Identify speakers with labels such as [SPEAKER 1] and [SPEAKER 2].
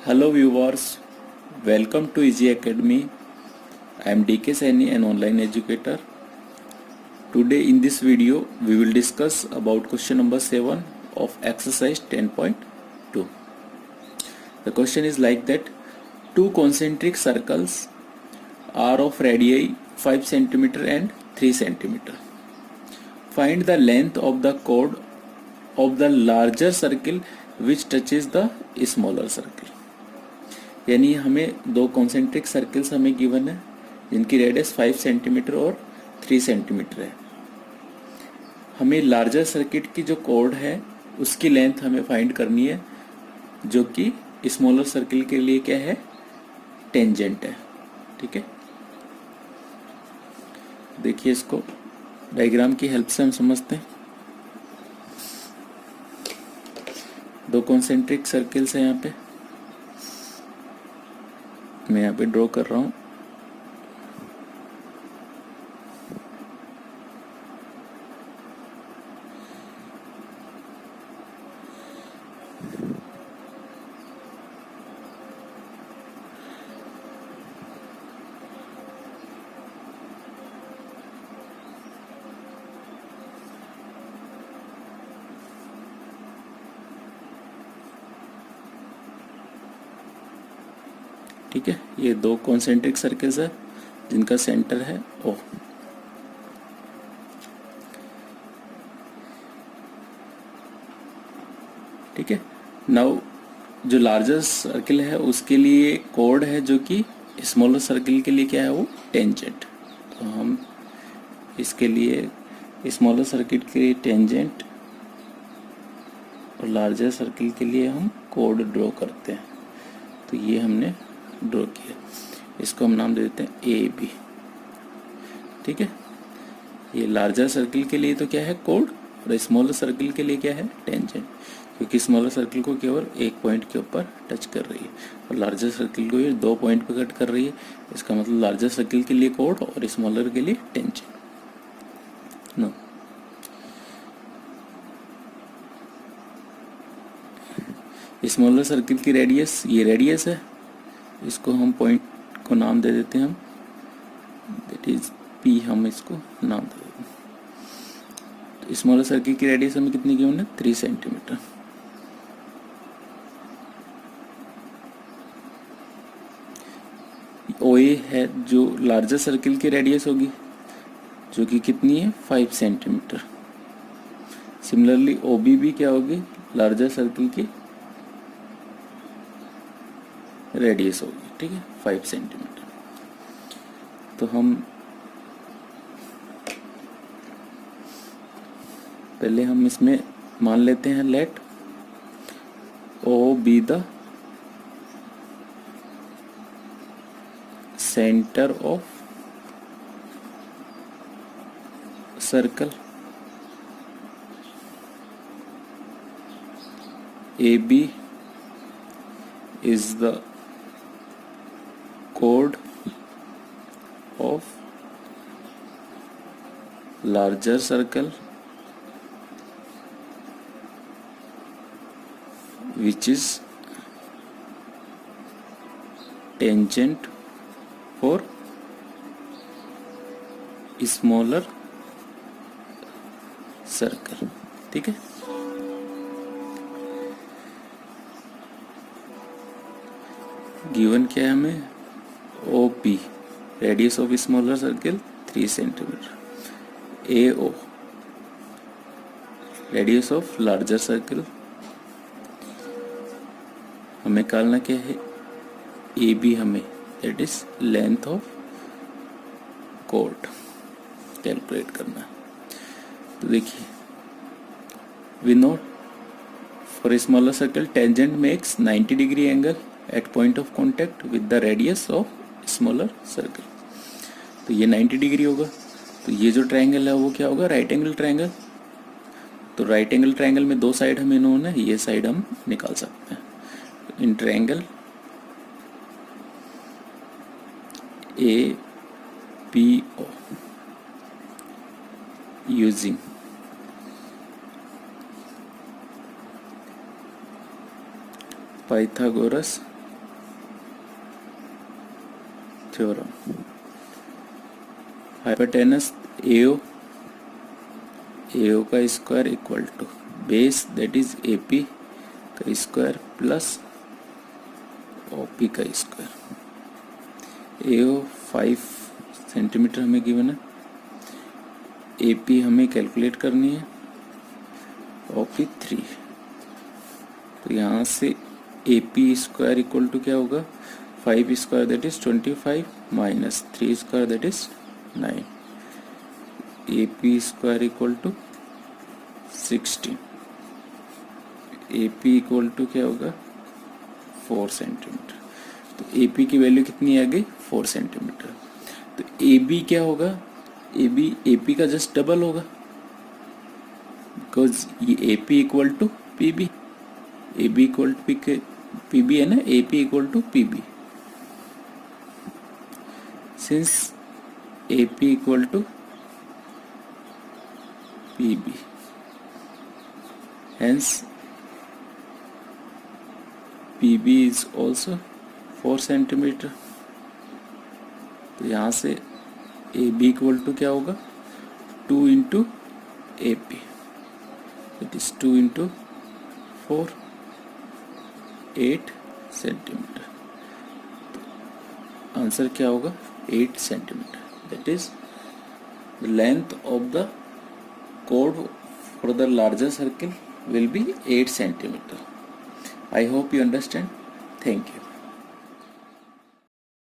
[SPEAKER 1] Hello viewers, welcome to Easy Academy. I am DK Saini, an online educator. Today in this video we will discuss about question number 7 of exercise 10.2. The question is like that: two concentric circles are of radii 5 cm and 3 cm. Find the length of the chord of the larger circle which touches the smaller circle. यानी हमें दो concentric circles हमें given है जिनकी radius 5 centimetre और 3 centimetre है. हमें larger circuit की जो कॉर्ड है उसकी लेंथ हमें फाइंड करनी है जो कि स्मॉलर सर्किल के लिए क्या है, टेंजेंट है. ठीक है, देखिए इसको डायग्राम की हेल्प से हम समझते हैं. दो कॉन्सेंट्रिक सर्किल्स है यहाँ पे, मैं यहाँ पे ड्रॉ कर रहा हूँ. ठीक है, ये दो कॉन्सेंट्रिक सर्कल्स है जिनका सेंटर है O. ठीक है, नाउ जो लार्जर सर्किल है उसके लिए कोड है जो कि स्मॉलर सर्किल के लिए क्या है, वो टेंजेंट. तो हम इसके लिए स्मॉलर सर्किट के लिए टेंजेंट और लार्जर सर्किल के लिए हम कोड ड्रॉ करते हैं. तो ये हमने ड्रॉ किया, इसको हम नाम दे देते हैं ए बी. ठीक है, ये लार्जर सर्किल के लिए तो क्या है, कोड, और स्मॉलर सर्किल के लिए क्या है, टेंजेंट, क्योंकि स्मॉलर सर्किल को केवल एक पॉइंट के ऊपर टच कर रही है और लार्जर सर्किल को ये 2 पॉइंट पे कट कर रही है. इसका मतलब लार्जर सर्किल के लिए कोड और स्मॉलर के लिए टेंजेंट. नो, स्मॉलर सर्किल की रेडियस, ये रेडियस है, इसको हम पॉइंट को नाम दे देते हैं, हम दैट इज पी, हम इसको नाम दे देते हैं. तो स्मॉलर सर्किल की रेडियस हमें कितनी गिवन है, 3 सेंटीमीटर. ओ ए है जो लार्जर सर्किल की रेडियस होगी जो कि कितनी है, 5 सेंटीमीटर. सिमिलरली ओ बी भी क्या होगी, लार्जर सर्किल की रेडियस होगी. ठीक है, 5 सेंटीमीटर. तो हम पहले हम इसमें मान लेते हैं let O be the centre of circle, A B is the chord of larger circle which is tangent for smaller circle. ठीक है, गिवन क्या है हमें, O P radius of smaller circle 3 centimetre, A O radius of larger circle, हमें निकालना क्या है, A B, हमें that is length of chord calculate करना है. तो देखिए, we know for smaller circle tangent makes 90 degree angle at point of contact with the radius of smaller circle. तो ये 90 डिग्री होगा. तो ये जो ट्रायंगल है वो क्या होगा, राइट एंगल ट्रायंगल. तो राइट एंगल ट्रायंगल में दो साइड हमें नोन है, ये साइड हम निकाल सकते हैं. In triangle A P O using Pythagoras theorem. Hypotenuse AO का square equal to base that is AP का स्क्वायर प्लस OP का स्क्वायर. AO 5 सेंटीमीटर हमें गिवन है, AP हमें कैलकुलेट करनी है, OP 3. तो यहाँ से AP स्क्वायर इक्वल टू क्या होगा, 5 square that is 25 minus 3 square that is 9. AP square equal to 16. AP equal to क्या होगा 4 सेंटीमीटर. तो AP की वैल्यू कितनी आ गई 4 सेंटीमीटर. तो AB क्या होगा, AP का जस्ट डबल होगा बिकॉज ये AP equal to PB. AB equal to PB है ना, AP equal to PB. Since AP equal to PB, hence PB is also 4 centimetre. तो यहाँ से AB इक्वल टू क्या होगा 2 into AP, it is 2 into 4, 8 centimetre. तो answer क्या होगा 8 centimetre. That is the length of the chord for the larger circle will be 8 centimeter. I hope you understand. Thank you.